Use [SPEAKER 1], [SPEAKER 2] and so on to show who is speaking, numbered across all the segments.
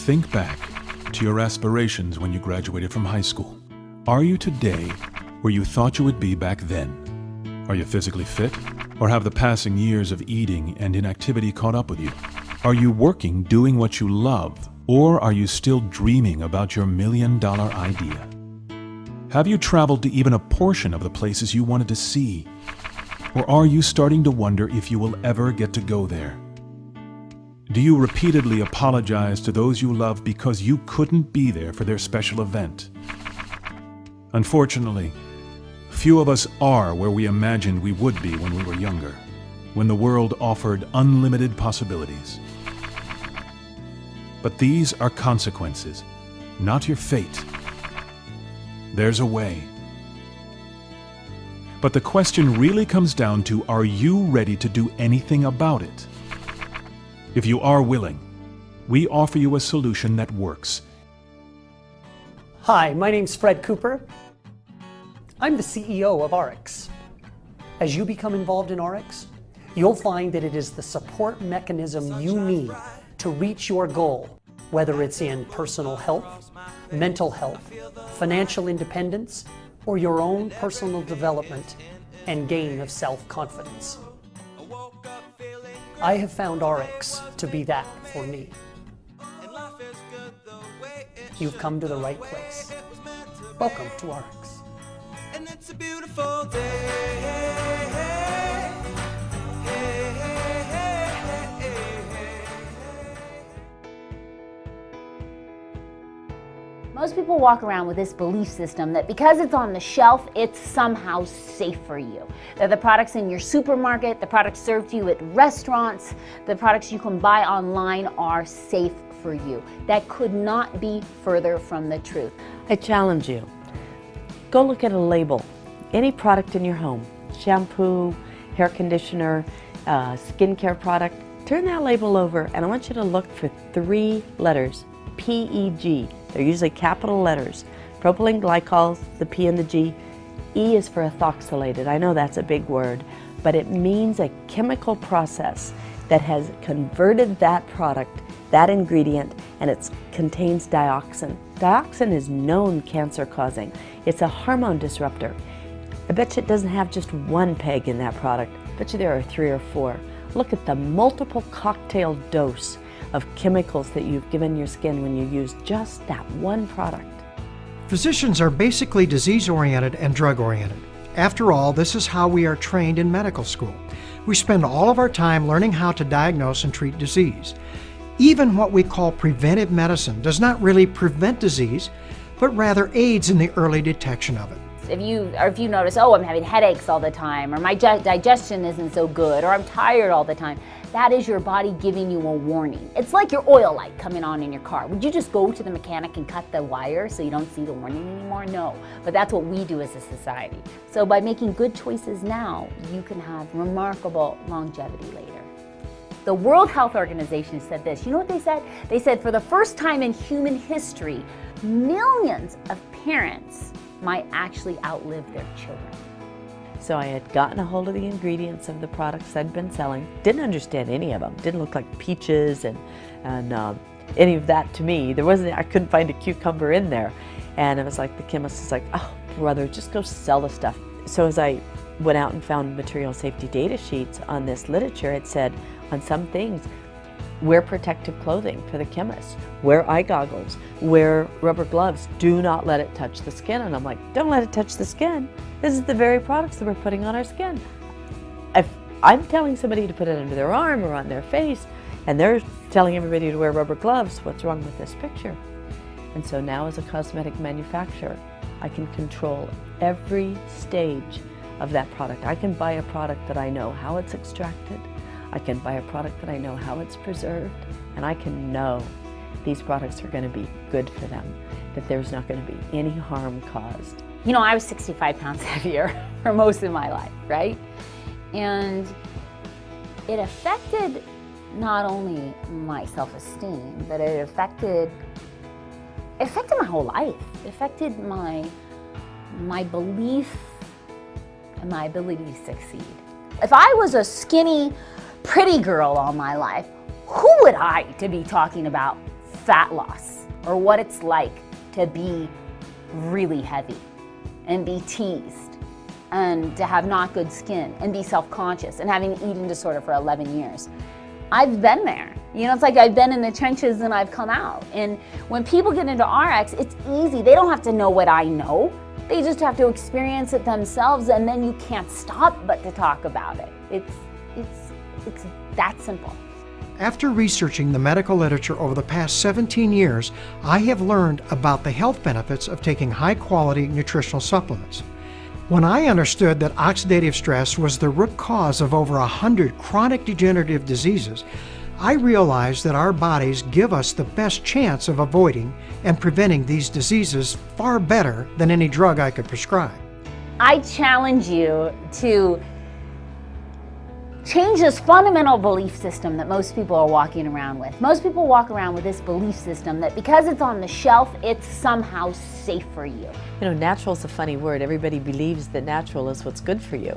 [SPEAKER 1] Think back to your aspirations when you graduated from high school. Are you today where you thought you would be back then? Are you physically fit, or have the passing years of eating and inactivity caught up with you? Are you working doing what you love, or are you still dreaming about your million-dollar idea? Have you traveled to even a portion of the places you wanted to see? Or are you starting to wonder if you will ever get to go there? Do you repeatedly apologize to those you love because you couldn't be there for their special event? Unfortunately, few of us are where we imagined we would be when we were younger, when the world offered unlimited possibilities. But these are consequences, not your fate. There's a way. But the question really comes down to, are you ready to do anything about it? If you are willing, we offer you a solution that works.
[SPEAKER 2] Hi, my name's Fred Cooper. I'm the CEO of ARIIX. As you become involved in ARIIX, you'll find that it is the support mechanism you need to reach your goal, whether it's in personal health, mental health, financial independence, or your own personal development and gain of self-confidence. I have found ARIIX to be that for me. You've come to the right place. Welcome to ARIIX.
[SPEAKER 3] And it's a beautiful day.
[SPEAKER 4] Most people walk around with this belief system that because it's on the shelf, it's somehow safe for you. That the products in your supermarket, the products served to you at restaurants, the products you can buy online are safe for you. That could not be further from the truth.
[SPEAKER 5] I challenge you. Go look at a label. Any product in your home, shampoo, hair conditioner, skincare product, turn that label over and I want you to look for 3 letters, PEG. They're usually capital letters. Propylene glycols, the P and the G. E is for ethoxylated. I know that's a big word, but it means a chemical process that has converted that product, that ingredient, and it contains dioxin. Dioxin is known cancer-causing. It's a hormone disruptor. I bet you it doesn't have just 1 peg in that product. I bet you there are 3 or 4. Look at the multiple cocktail dose of chemicals that you've given your skin when you use just that 1 product.
[SPEAKER 6] Physicians are basically disease-oriented and drug-oriented. After all, this is how we are trained in medical school. We spend all of our time learning how to diagnose and treat disease. Even what we call preventive medicine does not really prevent disease, but rather aids in the early detection of it.
[SPEAKER 4] If you notice, oh, I'm having headaches all the time, or my digestion isn't so good, or I'm tired all the time, that is your body giving you a warning. It's like your oil light coming on in your car. Would you just go to the mechanic and cut the wire so you don't see the warning anymore? No, but that's what we do as a society. So by making good choices now, you can have remarkable longevity later. The World Health Organization said this. You know what they said? They said for the first time in human history, millions of parents might actually outlive their children.
[SPEAKER 5] So I had gotten a hold of the ingredients of the products I'd been selling. Didn't understand any of them. Didn't look like peaches and any of that to me. I couldn't find a cucumber in there. And it was like the chemist was like, oh brother, just go sell the stuff. So as I went out and found material safety data sheets on this literature, it said on some things, wear protective clothing for the chemist, wear eye goggles, wear rubber gloves, do not let it touch the skin. And I'm like, don't let it touch the skin. This is the very products that we're putting on our skin. If I'm telling somebody to put it under their arm or on their face, and they're telling everybody to wear rubber gloves, what's wrong with this picture? And so now as a cosmetic manufacturer, I can control every stage of that product. I can buy a product that I know how it's extracted. I can buy a product that I know how it's preserved, and I can know these products are going to be good for them, that there's not going to be any harm caused.
[SPEAKER 4] You know, I was 65 pounds heavier for most of my life, right? And it affected not only my self-esteem, but it affected my whole life. It affected my belief and my ability to succeed. If I was a skinny, pretty girl all my life, who would I to be talking about fat loss or what it's like to be really heavy and be teased and to have not good skin and be self-conscious and having an eating disorder for 11 years. I've been there. You know, it's like I've been in the trenches and I've come out. And when people get into ARIIX, it's easy. They don't have to know what I know. They just have to experience it themselves, and then you can't stop but to talk about it. It's that simple.
[SPEAKER 6] After researching the medical literature over the past 17 years, I have learned about the health benefits of taking high-quality nutritional supplements. When I understood that oxidative stress was the root cause of over 100 chronic degenerative diseases, I realized that our bodies give us the best chance of avoiding and preventing these diseases far better than any drug I could prescribe.
[SPEAKER 4] I challenge you to change this fundamental belief system that most people are walking around with. Most people walk around with this belief system that because it's on the shelf, it's somehow safe for you.
[SPEAKER 5] You know, natural is a funny word. Everybody believes that natural is what's good for you.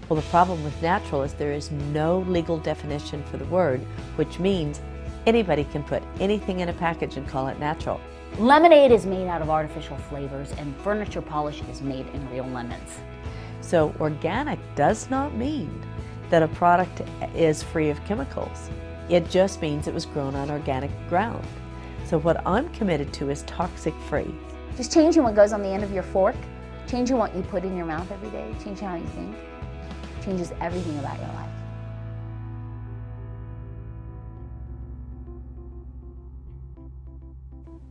[SPEAKER 5] Well, the problem with natural is there is no legal definition for the word, which means anybody can put anything in a package and call it natural.
[SPEAKER 4] Lemonade is made out of artificial flavors, and furniture polish is made in real lemons.
[SPEAKER 5] So organic does not mean that a product is free of chemicals. It just means it was grown on organic ground. So what I'm committed to is toxic free.
[SPEAKER 4] Just changing what goes on the end of your fork, changing what you put in your mouth every day, changing how you think, changes everything about your life.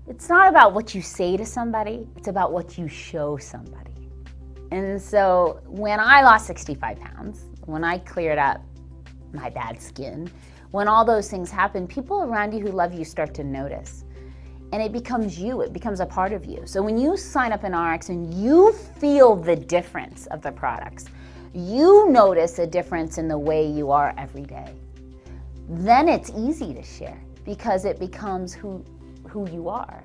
[SPEAKER 4] It's not about what you say to somebody, it's about what you show somebody. And so when I lost 65 pounds, when I cleared up my bad skin, when all those things happen, people around you who love you start to notice. And it becomes you, it becomes a part of you. So when you sign up in ARIIX and you feel the difference of the products, you notice a difference in the way you are every day, then it's easy to share because it becomes who you are.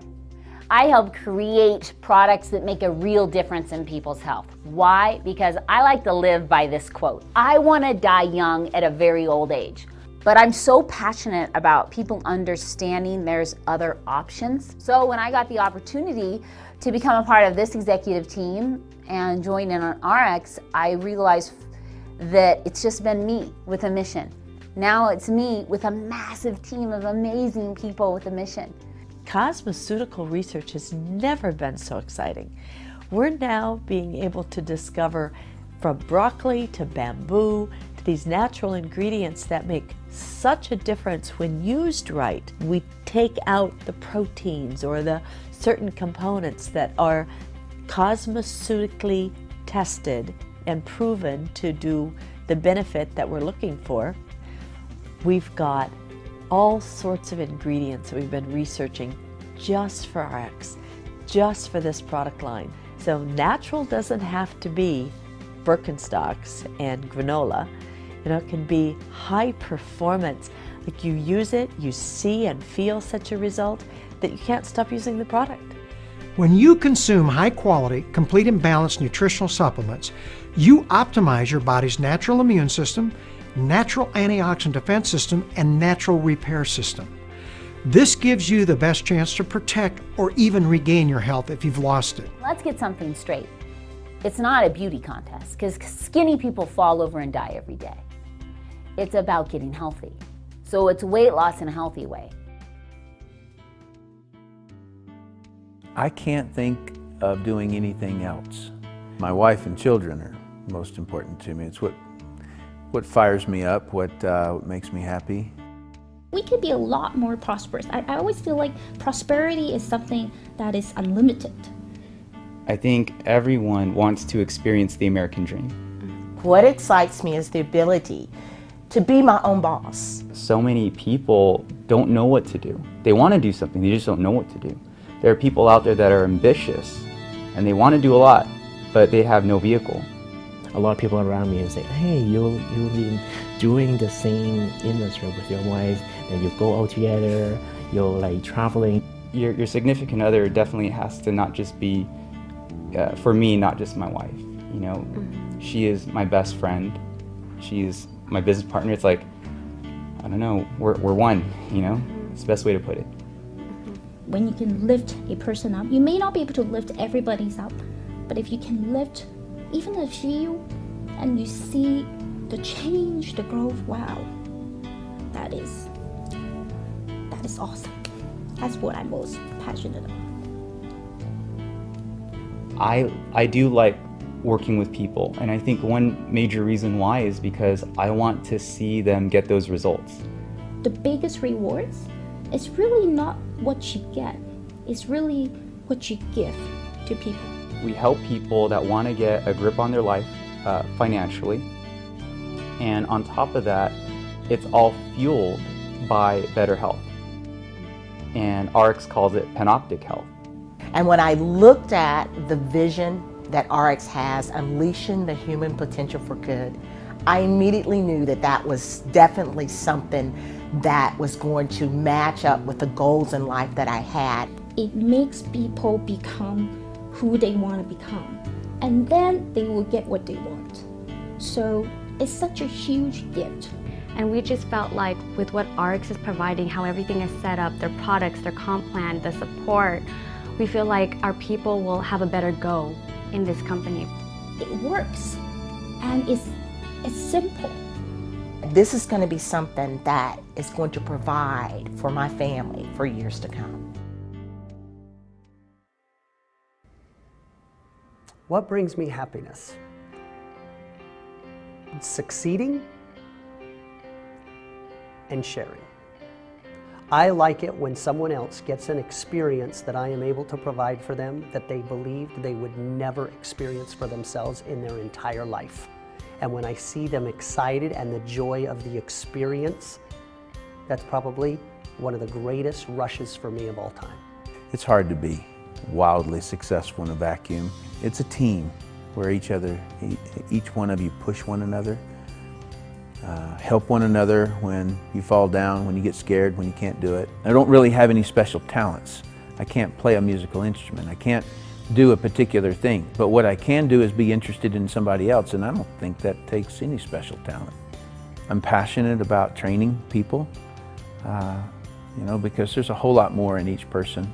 [SPEAKER 4] I help create products that make a real difference in people's health. Why? Because I like to live by this quote. I want to die young at a very old age. But I'm so passionate about people understanding there's other options. So when I got the opportunity to become a part of this executive team and join in on ARIIX, I realized that it's just been me with a mission. Now it's me with a massive team of amazing people with a mission.
[SPEAKER 5] Cosmeceutical research has never been so exciting. We're now being able to discover from broccoli to bamboo to these natural ingredients that make such a difference when used right. We take out the proteins or the certain components that are cosmeceutically tested and proven to do the benefit that we're looking for. We've got all sorts of ingredients that we've been researching just for ARIIX, just for this product line. So natural doesn't have to be Birkenstocks and granola. You know, it can be high performance. Like you use it, you see and feel such a result that you can't stop using the product.
[SPEAKER 6] When you consume high-quality, complete and balanced nutritional supplements, you optimize your body's natural immune system, natural antioxidant defense system, and natural repair system. This gives you the best chance to protect or even regain your health if you've lost it.
[SPEAKER 4] Let's get something straight. It's not a beauty contest because skinny people fall over and die every day. It's about getting healthy. So it's weight loss in a healthy way.
[SPEAKER 7] I can't think of doing anything else. My wife and children are most important to me. It's what fires me up, what makes me happy.
[SPEAKER 8] We could be a lot more prosperous. I always feel like prosperity is something that is unlimited.
[SPEAKER 9] I think everyone wants to experience the American dream.
[SPEAKER 10] What excites me is the ability to be my own boss.
[SPEAKER 9] So many people don't know what to do. They want to do something, they just don't know what to do. There are people out there that are ambitious and they want to do a lot, but they have no vehicle.
[SPEAKER 11] A lot of people around me say, hey, you'll be doing the same industry with your wife, and you go out together, you're like traveling.
[SPEAKER 9] Your significant other definitely has to not just be, for me, not just my wife. You know, she is my best friend. She's my business partner. It's like, I don't know, we're one, you know? It's the best way to put it.
[SPEAKER 8] When you can lift a person up, you may not be able to lift everybody's up, but if you can lift even a few and you see the change, the growth, wow, that is awesome. That's what I'm most passionate about.
[SPEAKER 9] I do like working with people, and I think one major reason why is because I want to see them get those results.
[SPEAKER 8] The biggest rewards is really not what you get, it's really what you give to people.
[SPEAKER 9] We help people that want to get a grip on their life financially, and on top of that, it's all fueled by better health. And ARIIX calls it panoptic health.
[SPEAKER 10] And when I looked at the vision that ARIIX has, unleashing the human potential for good, I immediately knew that that was definitely something that was going to match up with the goals in life that I had.
[SPEAKER 8] It makes people become who they want to become, and then they will get what they want. So it's such a huge gift.
[SPEAKER 12] And we just felt like with what ARIIX is providing, how everything is set up, their products, their comp plan, the support, we feel like our people will have a better go in this company.
[SPEAKER 8] It works, and it's simple.
[SPEAKER 10] This is going to be something that is going to provide for my family for years to come.
[SPEAKER 2] What brings me happiness? Succeeding and sharing. I like it when someone else gets an experience that I am able to provide for them that they believed they would never experience for themselves in their entire life. And when I see them excited and the joy of the experience, that's probably one of the greatest rushes for me of all time.
[SPEAKER 7] It's hard to be wildly successful in a vacuum. It's a team where each one of you push one another, help one another when you fall down, when you get scared, when you can't do it. I don't really have any special talents. I can't play a musical instrument. I can't do a particular thing. But what I can do is be interested in somebody else, and I don't think that takes any special talent. I'm passionate about training people, because there's a whole lot more in each person.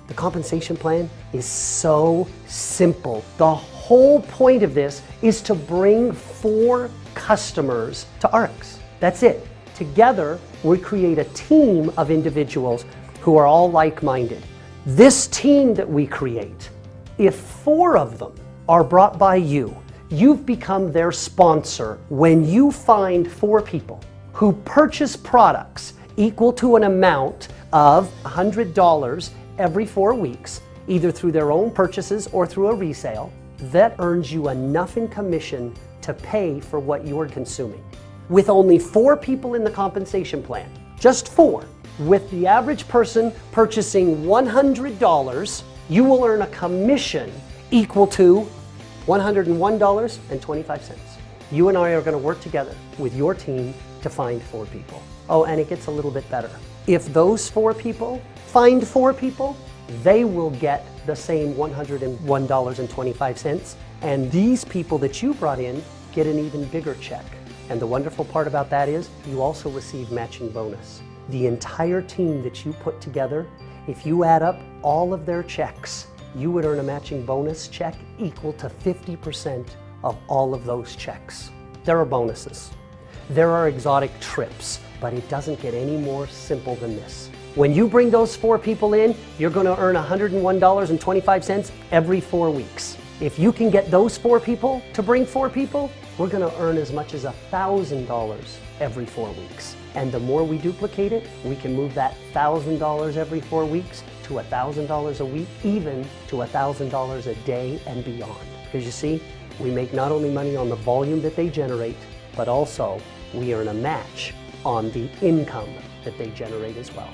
[SPEAKER 2] The compensation plan is so simple. The whole point of this is to bring 4 customers to ARIIX. That's it. Together, we create a team of individuals who are all like-minded. This team that we create, if 4 of them are brought by you, you've become their sponsor. When you find 4 people who purchase products equal to an amount of $100 every 4 weeks, either through their own purchases or through a resale, that earns you enough in commission to pay for what you're consuming. With only 4 people in the compensation plan, just 4, with the average person purchasing $100, you will earn a commission equal to $101.25. You and I are going to work together with your team to find 4 people. Oh, and it gets a little bit better. If those 4 people find 4 people, they will get the same $101.25, and these people that you brought in get an even bigger check. And the wonderful part about that is you also receive matching bonus. The entire team that you put together, if you add up all of their checks, you would earn a matching bonus check equal to 50% of all of those checks. There are bonuses. There are exotic trips, but it doesn't get any more simple than this. When you bring those 4 people in, you're going to earn $101.25 every 4 weeks. If you can get those 4 people to bring 4 people, we're going to earn as much as $1,000 every 4 weeks. And the more we duplicate it, we can move that $1,000 every 4 weeks to $1,000 a week, even to $1,000 a day and beyond. Because you see, we make not only money on the volume that they generate, but also we earn a match on the income that they generate as well.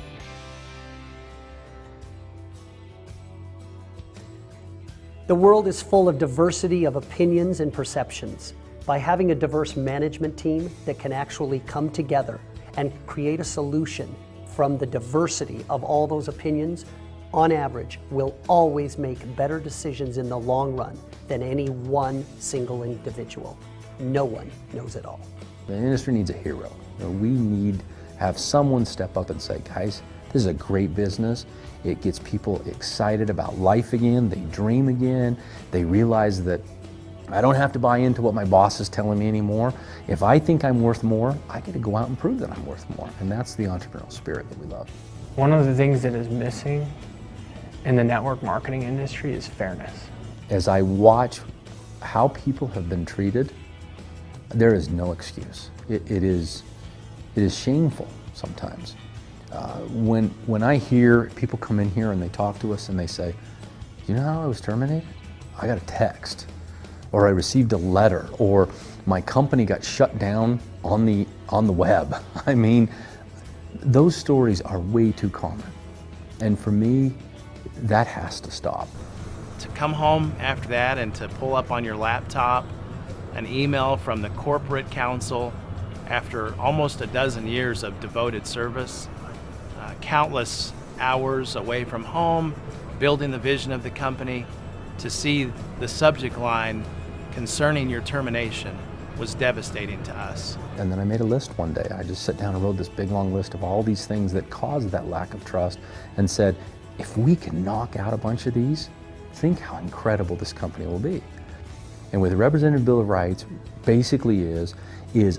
[SPEAKER 2] The world is full of diversity of opinions and perceptions. By having a diverse management team that can actually come together and create a solution from the diversity of all those opinions, on average, we'll always make better decisions in the long run than any one single individual. No one knows it all.
[SPEAKER 13] The industry needs a hero. We need
[SPEAKER 7] have someone step up and say, guys, this is a great business. It gets people excited about life again. They dream again. They realize that I don't have to buy into what my boss is telling me anymore. If I think I'm worth more, I get to go out and prove that I'm worth more. And that's the entrepreneurial spirit that we love.
[SPEAKER 13] One of the things that is missing in the network marketing industry is fairness.
[SPEAKER 7] As I watch how people have been treated, there is no excuse. It is shameful sometimes. When I hear people come in here and they talk to us and they say, you know how I was terminated? I got a text, or I received a letter, or my company got shut down on the web. I mean, those stories are way too common. And for me, that has to stop.
[SPEAKER 14] To come home after that and to pull up on your laptop an email from the corporate counsel after almost a dozen years of devoted service, countless hours away from home, building the vision of the company, to see the subject line concerning your termination was devastating to us.
[SPEAKER 7] And then I made a list one day. I just sat down and wrote this big long list of all these things that caused that lack of trust and said, if we can knock out a bunch of these, think how incredible this company will be. And with the Representative Bill of Rights basically is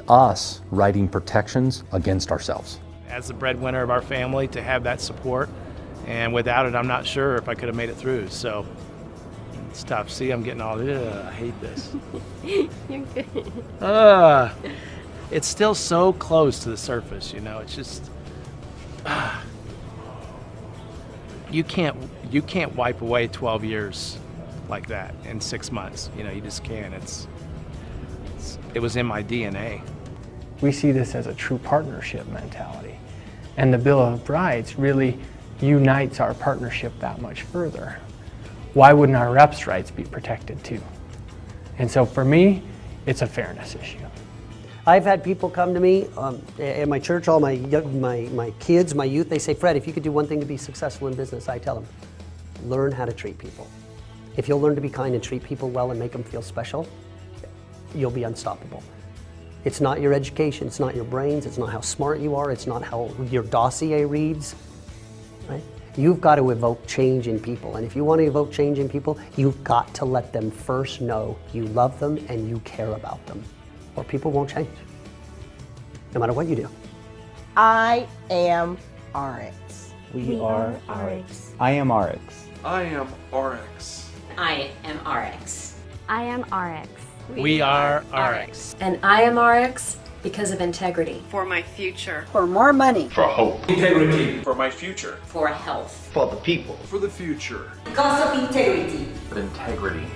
[SPEAKER 7] us writing protections against ourselves.
[SPEAKER 14] As the breadwinner of our family, to have that support, and without it I'm not sure if I could have made it through. So it's tough. See, I'm getting all, I hate this.
[SPEAKER 12] You're good.
[SPEAKER 14] It's still so close to the surface, you know, it's just, you can't wipe away 12 years like that in 6 months. You know, you just can't. It was in my DNA.
[SPEAKER 13] We see this as a true partnership mentality. And the Bill of Rights really unites our partnership that much further. Why wouldn't our reps' rights be protected too? And so for me, it's a fairness issue.
[SPEAKER 2] I've had people come to me at my church, all my kids, my youth, they say, Fred, if you could do one thing to be successful in business, I tell them, learn how to treat people. If you'll learn to be kind and treat people well and make them feel special, you'll be unstoppable. It's not your education, it's not your brains, it's not how smart you are, it's not how your dossier reads, right? You've got to evoke change in people, and if you want to evoke change in people, you've got to let them first know you love them and you care about them, or people won't change, no matter what you do.
[SPEAKER 10] I am ARIIX.
[SPEAKER 11] We are ARIIX.
[SPEAKER 9] I am ARIIX.
[SPEAKER 3] I am ARIIX.
[SPEAKER 4] I am ARIIX.
[SPEAKER 12] I am ARIIX.
[SPEAKER 14] We are ARIIX.
[SPEAKER 15] And I am ARIIX because of integrity.
[SPEAKER 16] For my future.
[SPEAKER 15] For more money.
[SPEAKER 3] For hope. Integrity. For my future.
[SPEAKER 4] For health.
[SPEAKER 3] For the people. For the future.
[SPEAKER 15] Because of integrity.
[SPEAKER 3] Integrity.